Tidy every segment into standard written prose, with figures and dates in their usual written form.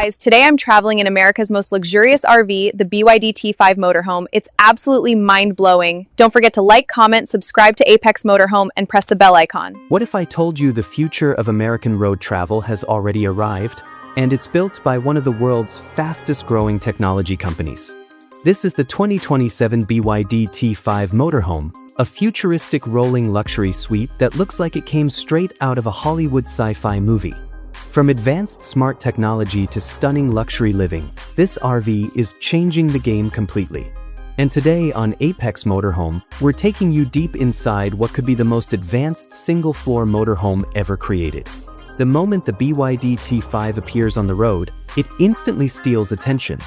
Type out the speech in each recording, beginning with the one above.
guys, today I'm traveling in America's most luxurious RV, the BYD T5 motorhome. It's absolutely mind-blowing. Don't forget to like, comment, subscribe to Apex Motorhome, and press the bell icon. What if I told you the future of American road travel has already arrived, and it's built by one of the world's fastest-growing technology companies? This is the 2027 BYD T5 motorhome, a futuristic rolling luxury suite that looks like it came straight out of a Hollywood sci-fi movie. From advanced smart technology to stunning luxury living, this RV is changing the game completely. And today on Apex Motorhome, we're taking you deep inside what could be the most advanced single-floor motorhome ever created. The moment the BYD T5 appears on the road, it instantly steals attention.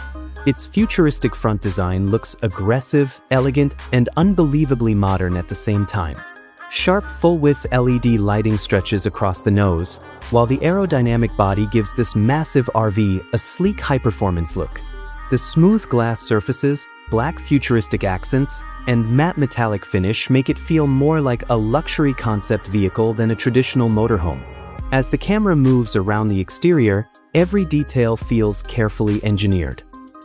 Its futuristic front design looks aggressive, elegant, and unbelievably modern at the same time. Sharp full-width LED lighting stretches across the nose, while the aerodynamic body gives this massive RV a sleek high-performance look. The smooth glass surfaces, black futuristic accents, and matte metallic finish make it feel more like a luxury concept vehicle than a traditional motorhome. As the camera moves around the exterior, every detail feels carefully engineered.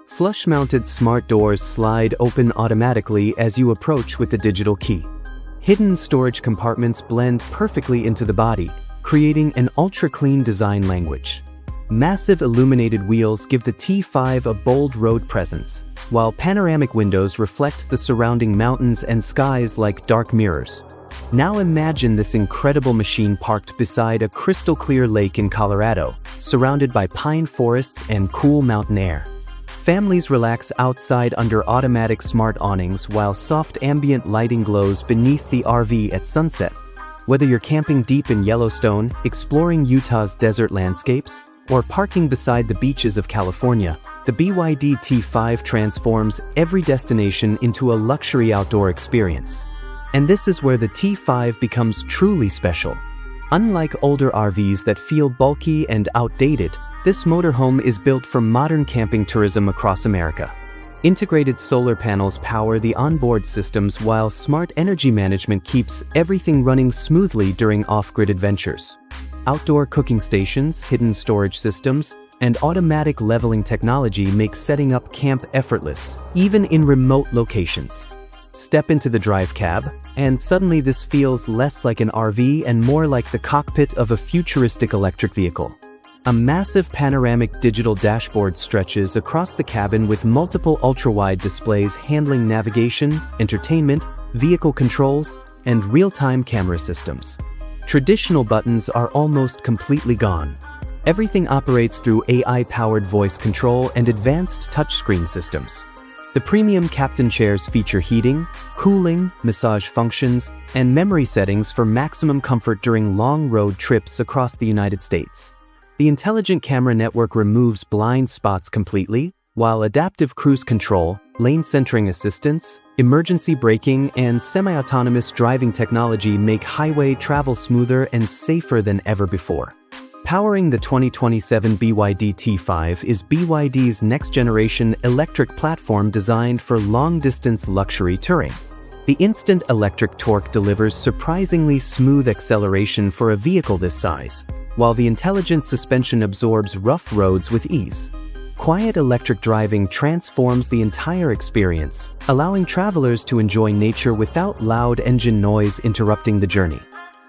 Flush-mounted smart doors slide open automatically as you approach with the digital key. Hidden storage compartments blend perfectly into the body, creating an ultra-clean design language. Massive illuminated wheels give the T5 a bold road presence, while panoramic windows reflect the surrounding mountains and skies like dark mirrors. Now imagine this incredible machine parked beside a crystal-clear lake in Colorado, surrounded by pine forests and cool mountain air. Families relax outside under automatic smart awnings while soft ambient lighting glows beneath the RV at sunset. Whether you're camping deep in Yellowstone, exploring Utah's desert landscapes, or parking beside the beaches of California, the BYD T5 transforms every destination into a luxury outdoor experience. And this is where the T5 becomes truly special. Unlike older RVs that feel bulky and outdated, this motorhome is built for modern camping tourism across America. Integrated solar panels power the onboard systems while smart energy management keeps everything running smoothly during off-grid adventures. Outdoor cooking stations, hidden storage systems, and automatic leveling technology make setting up camp effortless, even in remote locations. Step into the drive cab, and suddenly this feels less like an RV and more like the cockpit of a futuristic electric vehicle. A massive panoramic digital dashboard stretches across the cabin with multiple ultra-wide displays handling navigation, entertainment, vehicle controls, and real-time camera systems. Traditional buttons are almost completely gone. Everything operates through AI-powered voice control and advanced touchscreen systems. The premium captain chairs feature heating, cooling, massage functions, and memory settings for maximum comfort during long road trips across the United States. The intelligent camera network removes blind spots completely, while adaptive cruise control, lane centering assistance, emergency braking, and semi-autonomous driving technology make highway travel smoother and safer than ever before. Powering the 2027 BYD T5 is BYD's next-generation electric platform designed for long-distance luxury touring. The instant electric torque delivers surprisingly smooth acceleration for a vehicle this size, while the intelligent suspension absorbs rough roads with ease. Quiet electric driving transforms the entire experience, allowing travelers to enjoy nature without loud engine noise interrupting the journey.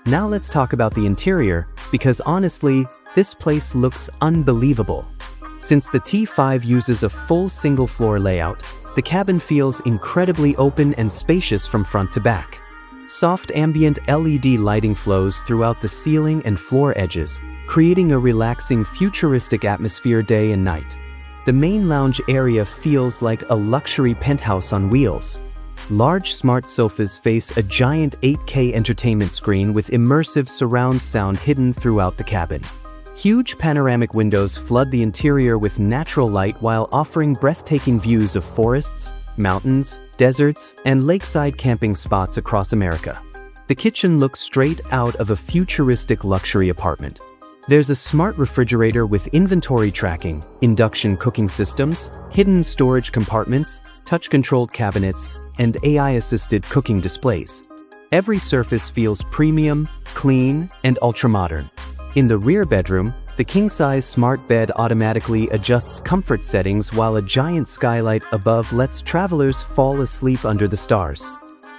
Now let's talk about the interior, because honestly, this place looks unbelievable. Since the T5 uses a full single-floor layout, the cabin feels incredibly open and spacious from front to back. Soft ambient LED lighting flows throughout the ceiling and floor edges, creating a relaxing futuristic atmosphere day and night. The main lounge area feels like a luxury penthouse on wheels. Large smart sofas face a giant 8K entertainment screen with immersive surround sound hidden throughout the cabin. Huge panoramic windows flood the interior with natural light while offering breathtaking views of forests, mountains, deserts, and lakeside camping spots across America. The kitchen looks straight out of a futuristic luxury apartment. There's a smart refrigerator with inventory tracking, induction cooking systems, hidden storage compartments, touch-controlled cabinets, and AI-assisted cooking displays. Every surface feels premium, clean, and ultra-modern. In the rear bedroom, The king-size smart bed automatically adjusts comfort settings while a giant skylight above lets travelers fall asleep under the stars.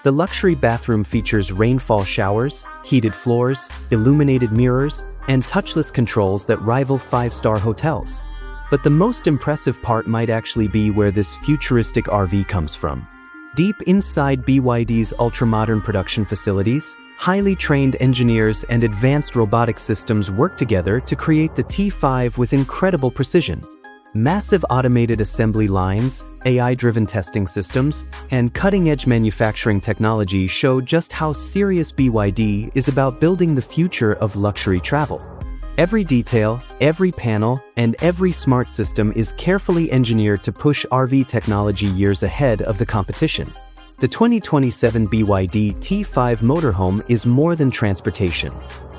The luxury bathroom features rainfall showers, heated floors, illuminated mirrors, and touchless controls that rival five-star hotels. But the most impressive part might actually be where this futuristic RV comes from. Deep inside BYD's ultra-modern production facilities, highly trained engineers and advanced robotic systems work together to create the T5 with incredible precision. Massive automated assembly lines, AI-driven testing systems, and cutting-edge manufacturing technology show just how serious BYD is about building the future of luxury travel. Every detail, every panel, and every smart system is carefully engineered to push RV technology years ahead of the competition. The 2027 BYD T5 Motorhome is more than transportation.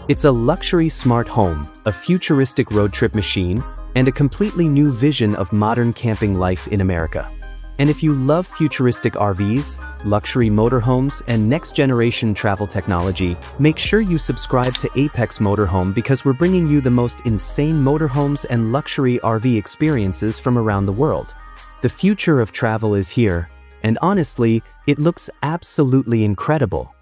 It's a luxury smart home, a futuristic road trip machine, and a completely new vision of modern camping life in America. And if you love futuristic RVs, luxury motorhomes, and next-generation travel technology, make sure you subscribe to Apex Motorhome because we're bringing you the most insane motorhomes and luxury RV experiences from around the world. The future of travel is here, and honestly, it looks absolutely incredible.